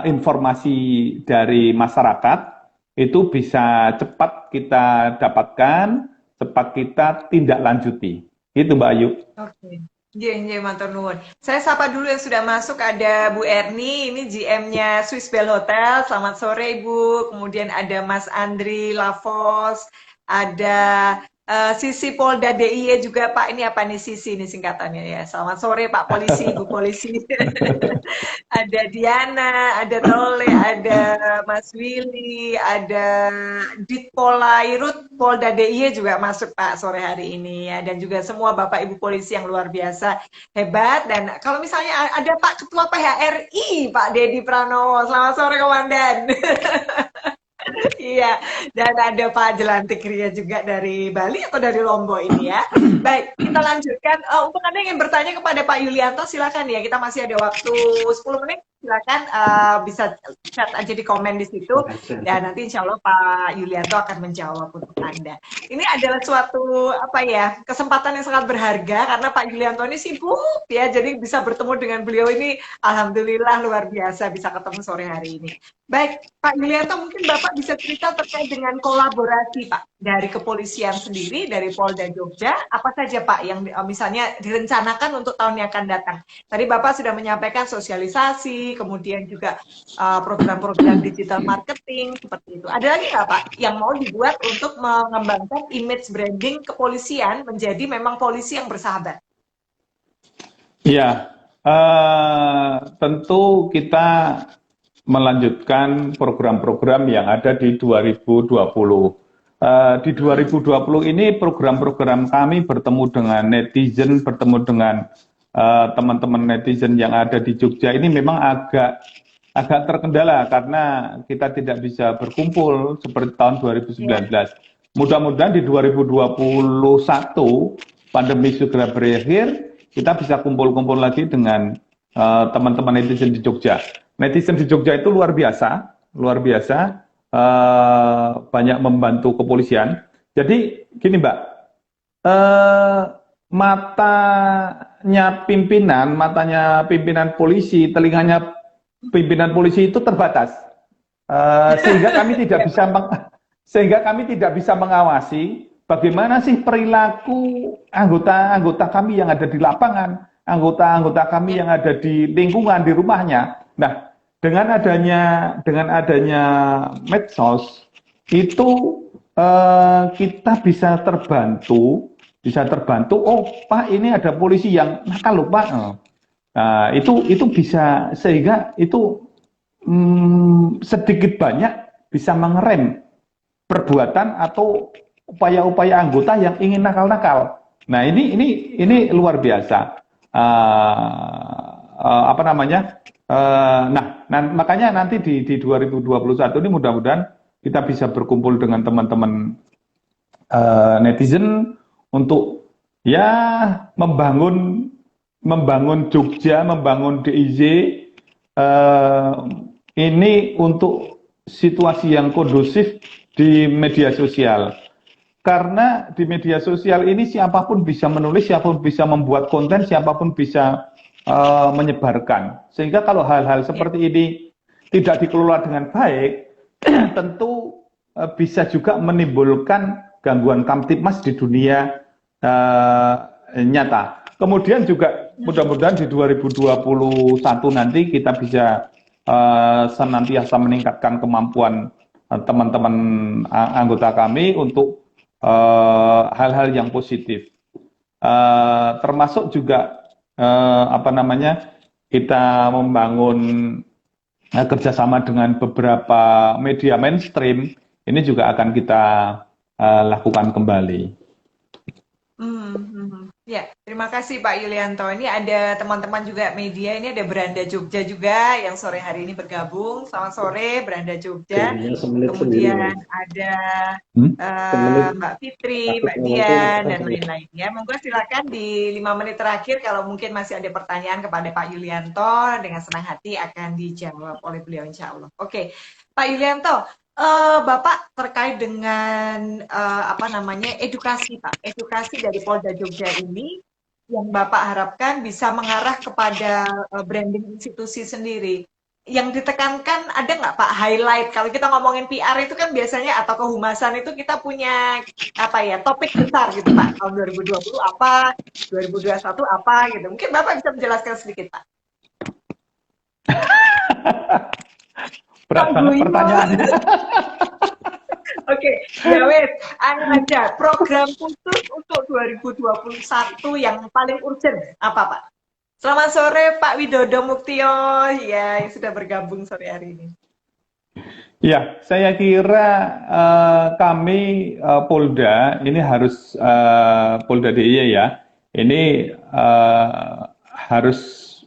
informasi dari masyarakat itu bisa cepat kita dapatkan, cepat kita tindak lanjuti. Itu Mbak Ayu. Oke. Iya, matur nuwun. Saya sapa dulu yang sudah masuk, ada Bu Erni, ini GM-nya Swiss Bell Hotel. Selamat sore Ibu. Kemudian ada Mas Andri Lavos, ada Sisi Polda DIY juga Pak, ini apa nih Sisi ini singkatannya ya. Selamat sore Pak Polisi, Bu Polisi. Ada Diana, ada Tole, ada Mas Willy, ada Ditpolairut, Polda DIY juga masuk Pak sore hari ini ya. Dan juga semua Bapak Ibu Polisi yang luar biasa hebat. Dan kalau misalnya ada Pak Ketua PHRI, Pak Dedi Pranowo. Selamat sore Komandan. Iya, dan ada Pak Jelantik Ria juga dari Bali atau dari Lombok ini ya. Baik, kita lanjutkan. Untuk Anda yang ingin bertanya kepada Pak Yulianto, silakan ya. Kita masih ada waktu 10 menit. Silakan bisa chat aja di komen di situ. Dan nanti insya Allah Pak Yulianto akan menjawab untuk Anda. Ini adalah suatu kesempatan yang sangat berharga karena Pak Yulianto ini sibuk ya. Jadi bisa bertemu dengan beliau ini, alhamdulillah luar biasa bisa ketemu sore hari ini. Baik, Pak Yulianto, mungkin Bapak bisa cerita terkait dengan kolaborasi Pak dari kepolisian sendiri, dari Polda Jogja, apa saja Pak yang misalnya direncanakan untuk tahun yang akan datang. Tadi Bapak sudah menyampaikan sosialisasi, kemudian juga program-program digital marketing, seperti itu. Ada lagi nggak Pak yang mau dibuat untuk mengembangkan image branding kepolisian menjadi memang polisi yang bersahabat? Iya, tentu kita melanjutkan program-program yang ada di 2020. Di 2020 ini program-program kami bertemu dengan netizen, bertemu dengan teman-teman netizen yang ada di Jogja ini memang agak terkendala karena kita tidak bisa berkumpul seperti tahun 2019. Mudah-mudahan di 2021 pandemi segera berakhir, kita bisa kumpul-kumpul lagi dengan teman-teman netizen di Jogja. Netizen di Jogja itu luar biasa, banyak membantu kepolisian. Jadi gini Mbak, matanya pimpinan polisi, telinganya pimpinan polisi itu terbatas, sehingga kami tidak bisa mengawasi bagaimana sih perilaku anggota kami yang ada di lapangan, anggota kami yang ada di lingkungan, di rumahnya. Nah, dengan adanya medsos itu kita bisa terbantu. Oh Pak, ini ada polisi yang nakal loh Pak. Nah, itu bisa sehingga itu sedikit banyak bisa mengerem perbuatan atau upaya-upaya anggota yang ingin nakal-nakal. Nah, ini luar biasa. Makanya nanti di 2021 ini mudah-mudahan kita bisa berkumpul dengan teman-teman netizen untuk ya membangun Jogja, membangun DIY ini untuk situasi yang kondusif di media sosial. Karena di media sosial ini siapapun bisa menulis, siapapun bisa membuat konten, siapapun bisa menyebarkan. Sehingga kalau hal-hal seperti ini tidak dikelola dengan baik, tentu bisa juga menimbulkan gangguan kamtipmas di dunia nyata. Kemudian juga mudah-mudahan di 2021 nanti kita bisa senantiasa meningkatkan kemampuan teman-teman anggota kami untuk hal-hal yang positif. Termasuk juga kita membangun kerjasama dengan beberapa media mainstream, ini juga akan kita lakukan kembali. Ya, terima kasih Pak Yulianto. Ini ada teman-teman juga media, ini ada Beranda Jogja juga yang sore hari ini bergabung. Selamat sore Beranda Jogja. Kemudian ada Mbak Fitri, Mbak Dian, dan lain-lainnya. Monggo silakan di 5 menit terakhir kalau mungkin masih ada pertanyaan kepada Pak Yulianto, dengan senang hati akan dijawab oleh beliau insya Allah. Oke, Pak Yulianto, Bapak terkait dengan edukasi Pak, edukasi dari Polda Jogja ini yang Bapak harapkan bisa mengarah kepada branding institusi sendiri. Yang ditekankan ada nggak Pak highlight? Kalau kita ngomongin PR itu kan biasanya atau kehumasan itu kita punya topik besar gitu Pak. Tahun 2020 apa, 2021 apa gitu. Mungkin Bapak bisa menjelaskan sedikit Pak. Berat banget pertanyaannya. Oke, ya wes, anu aja program khusus untuk 2021 yang paling urgent apa Pak? Selamat sore Pak Widodo Muktio, ya yang sudah bergabung sore hari ini. Ya, saya kira kami Polda ini harus Polda DIY ya, ini harus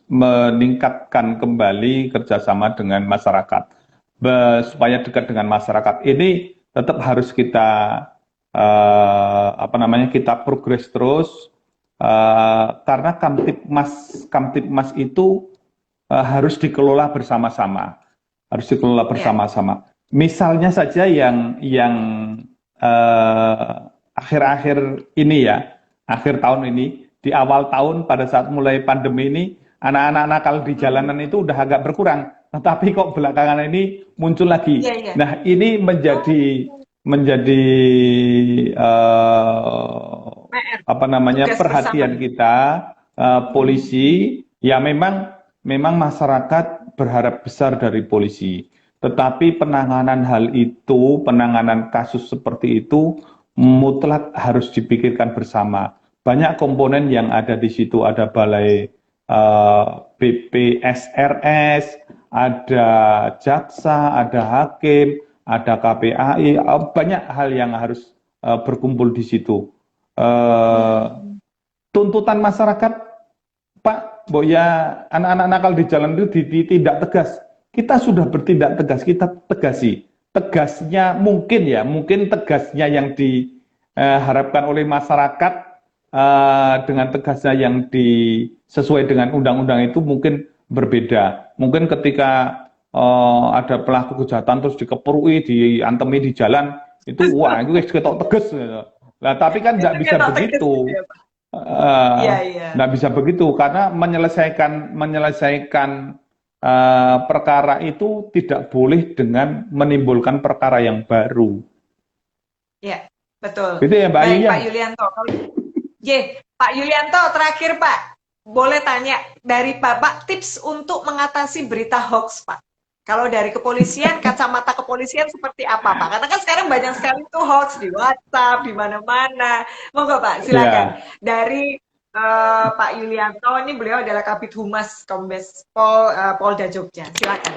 meningkatkan kembali kerjasama dengan masyarakat supaya dekat dengan masyarakat. Ini tetap harus kita kita progres terus karena Kamtipmas itu harus dikelola bersama-sama. Harus dikelola bersama-sama. Misalnya saja yang akhir-akhir ini ya, akhir tahun ini, di awal tahun pada saat mulai pandemi ini, anak-anak nakal di jalanan itu udah agak berkurang. Tetapi kok belakangan ini muncul lagi. Nah, ini menjadi perhatian kita, polisi. Ya memang masyarakat berharap besar dari polisi. Tetapi penanganan penanganan kasus seperti itu mutlak harus dipikirkan bersama. Banyak komponen yang ada di situ, ada balai BPSRS, ada jaksa, ada hakim, ada KPAI, banyak hal yang harus berkumpul di situ. Tuntutan masyarakat, Pak Boya, anak-anak nakal di jalan itu ditindak tegas. Kita sudah bertindak tegas, kita tegasi. Tegasnya mungkin tegasnya yang diharapkan oleh masyarakat dengan tegasnya yang sesuai dengan undang-undang itu mungkin berbeda. Mungkin ketika ada pelaku kejahatan terus dikeprui, diantemi di jalan, itu wah itu ketok tegas. Nah, tapi kan nggak bisa begitu. Nggak bisa begitu karena menyelesaikan perkara itu tidak boleh dengan menimbulkan perkara yang baru. Ya, betul. Itu ya Mbak Yulian. Pak Yulianto. Pak Yulianto, terakhir Pak, boleh tanya dari Bapak tips untuk mengatasi berita hoax, Pak? Kalau dari kepolisian, kacamata kepolisian seperti apa, Pak? Karena kan sekarang banyak sekali tuh hoax di WhatsApp, di mana-mana. Monggo Pak, silakan. Dari Pak Yulianto, ini beliau adalah Kabid Humas Kombes Polda Jogja. Silakan.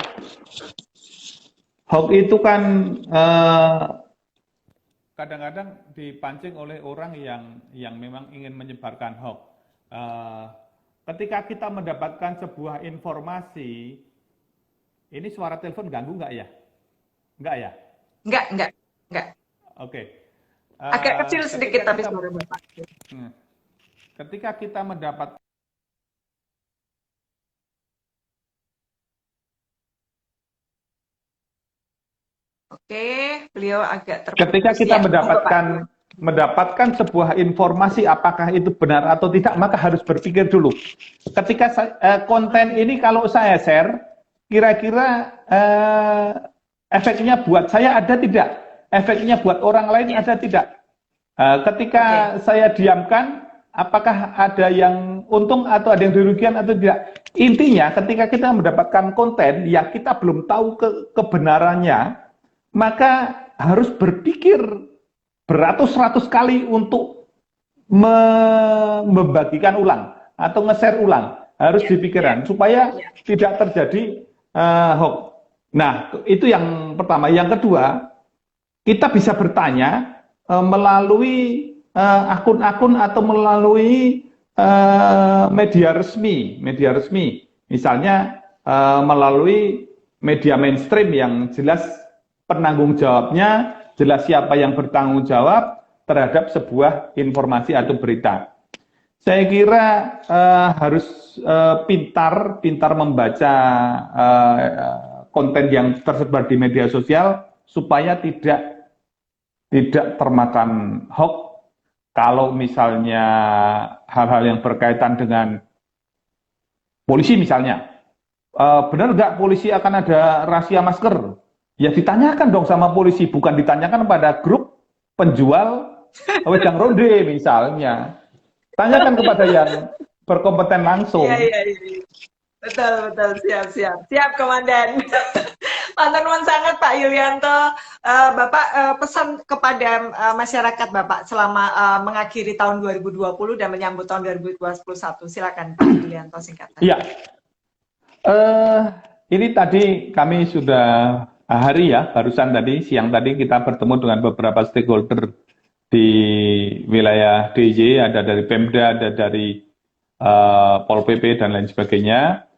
Hoax itu kan kadang-kadang dipancing oleh orang yang memang ingin menyebarkan hoax. Ketika kita mendapatkan sebuah informasi, ini suara telepon ganggu nggak ya? Nggak ya? Nggak. Oke. Agak kecil sedikit tapi suara Bapak. Ketika kita mendapat beliau agak terputus. Ketika kita mendapatkan sebuah informasi apakah itu benar atau tidak, maka harus berpikir dulu. Ketika konten ini kalau saya share, kira-kira efeknya buat saya ada tidak? Efeknya buat orang lain ada tidak? Ketika saya diamkan, apakah ada yang untung atau ada yang dirugikan atau tidak? Intinya ketika kita mendapatkan konten yang kita belum tahu kebenarannya, maka harus berpikir beratus-ratus kali untuk membagikan ulang atau nge-share ulang. Harus dipikirkan supaya tidak terjadi hoax. Nah, itu yang pertama. Yang kedua, kita bisa bertanya melalui akun-akun atau melalui media resmi, misalnya melalui media mainstream yang jelas penanggung jawabnya, jelas siapa yang bertanggung jawab terhadap sebuah informasi atau berita. Saya kira harus pintar membaca konten yang tersebar di media sosial supaya tidak termakan hoax. Kalau misalnya hal-hal yang berkaitan dengan polisi misalnya, benar nggak polisi akan ada rahasia masker? Ya ditanyakan dong sama polisi, bukan ditanyakan pada grup penjual wedang ronde misalnya. Tanyakan kepada yang berkompeten langsung. Iya. Betul, siap Komandan. Matur nuwun sangat Pak Yulianto. Bapak pesan kepada masyarakat Bapak selama mengakhiri tahun 2020 dan menyambut tahun 2021. Silakan Pak Yulianto singkatnya. Iya, ini tadi kami sudah hari ya, barusan tadi, siang tadi kita bertemu dengan beberapa stakeholder di wilayah DIY, ada dari Pemda, ada dari Pol PP dan lain sebagainya.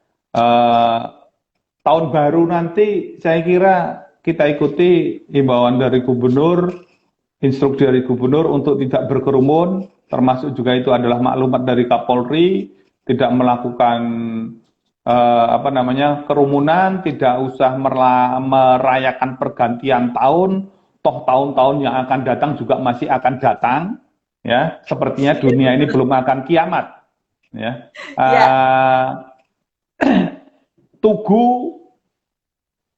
Tahun baru nanti saya kira kita ikuti himbauan dari gubernur, instruksi dari gubernur untuk tidak berkerumun, termasuk juga itu adalah maklumat dari Kapolri, tidak melakukan kerumunan, tidak usah merayakan pergantian tahun, toh tahun-tahun yang akan datang juga masih akan datang, ya. Sepertinya dunia ini belum akan kiamat, ya. Tugu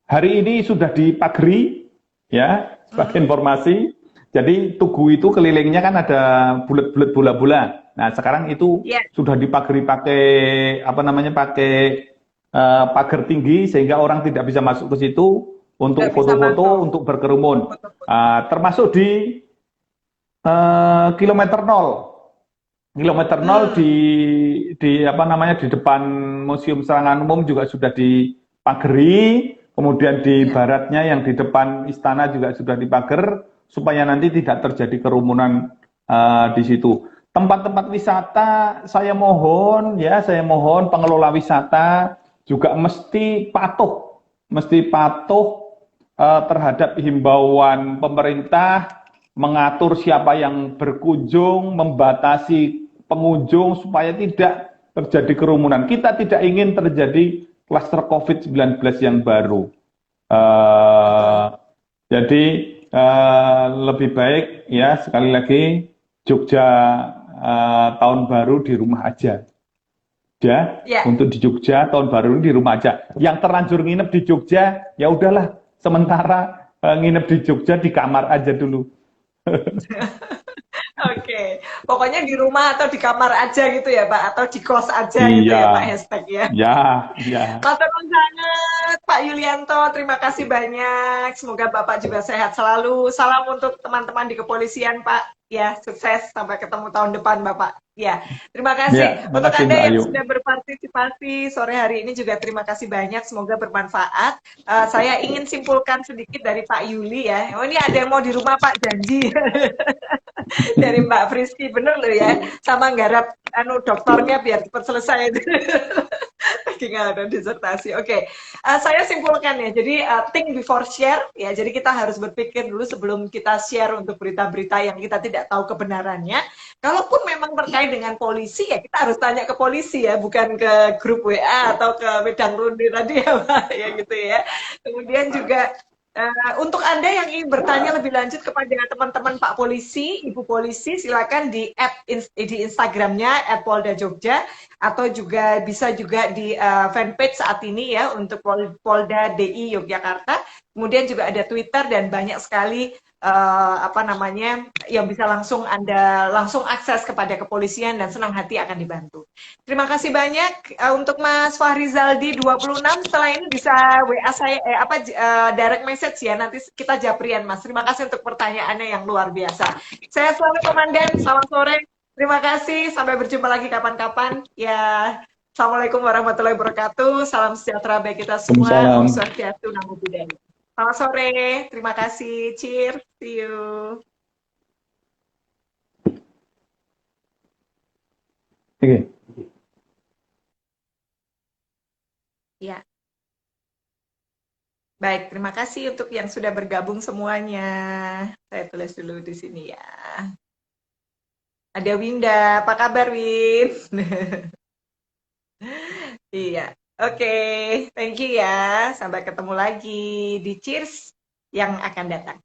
hari ini sudah dipagari, ya, sebagai informasi. Jadi Tugu itu kelilingnya kan ada bulat-bulat bola-bola. Nah sekarang itu sudah dipagari pakai pagar tinggi sehingga orang tidak bisa masuk ke situ untuk foto-foto, untuk berkerumun. Termasuk di kilometer 0. Kilometer 0 di depan Museum Serangan Umum juga sudah dipagari. Kemudian di baratnya yang di depan istana juga sudah dipagar supaya nanti tidak terjadi kerumunan di situ. Tempat-tempat wisata saya mohon pengelola wisata juga mesti patuh terhadap himbauan pemerintah, mengatur siapa yang berkunjung, membatasi pengunjung supaya tidak terjadi kerumunan. Kita tidak ingin terjadi klaster COVID-19 yang baru. Jadi lebih baik ya sekali lagi Jogja tahun baru di rumah aja. Untuk di Jogja tahun baru ini di rumah aja. Yang terlanjur nginep di Jogja ya udahlah sementara nginep di Jogja di kamar aja dulu. Oke, pokoknya di rumah atau di kamar aja gitu ya Pak, atau di kos aja gitu ya Pak, hashtag ya. Iya. Matur nuwun sangat Pak Yulianto, terima kasih banyak. Semoga Bapak juga sehat selalu. Salam untuk teman-teman di kepolisian Pak. Ya, sukses sampai ketemu tahun depan Bapak. Ya, terima kasih. Untuk Anda yang sudah berpartisipasi sore hari ini juga terima kasih banyak. Semoga bermanfaat. Saya ingin simpulkan sedikit dari Pak Yuli ya. Oh ini ada yang mau di rumah Pak, janji. Dari Mbak Friski, bener loh ya. Sama nggarap dokternya biar cepat selesai. Lagi nggak ada disertasi. Oke. Saya simpulkan ya. Jadi think before share ya. Jadi kita harus berpikir dulu sebelum kita share untuk berita-berita yang kita tidak tahu kebenarannya. Kalaupun memang terkait dengan polisi ya kita harus tanya ke polisi ya, bukan ke grup WA atau ke Wedang Ronde tadi ya Pak ya gitu ya. Kemudian juga untuk Anda yang ingin bertanya lebih lanjut kepada teman-teman Pak Polisi, Ibu Polisi, silakan di Instagramnya @polda_jogja atau juga bisa juga di fanpage saat ini ya untuk Polda DI Yogyakarta. Kemudian juga ada Twitter dan banyak sekali yang bisa Anda langsung akses kepada kepolisian dan senang hati akan dibantu. Terima kasih banyak untuk Mas Fahri Zaldi 26. Setelah ini bisa WA saya direct message ya, nanti kita japrian Mas. Terima kasih untuk pertanyaannya yang luar biasa. Saya selalu Komandan, selamat sore. Terima kasih, sampai berjumpa lagi kapan-kapan. Ya, Assalamualaikum warahmatullahi wabarakatuh. Salam sejahtera bagi kita semua. Om Swastiastu, Namo Buddhaya. Selamat sore, terima kasih. Cheers, see you. Oke. Ya. Baik, terima kasih untuk yang sudah bergabung semuanya. Saya tulis dulu di sini ya. Ada Winda, apa kabar Win? Iya. Oke, thank you ya. Sampai ketemu lagi di Cheers yang akan datang.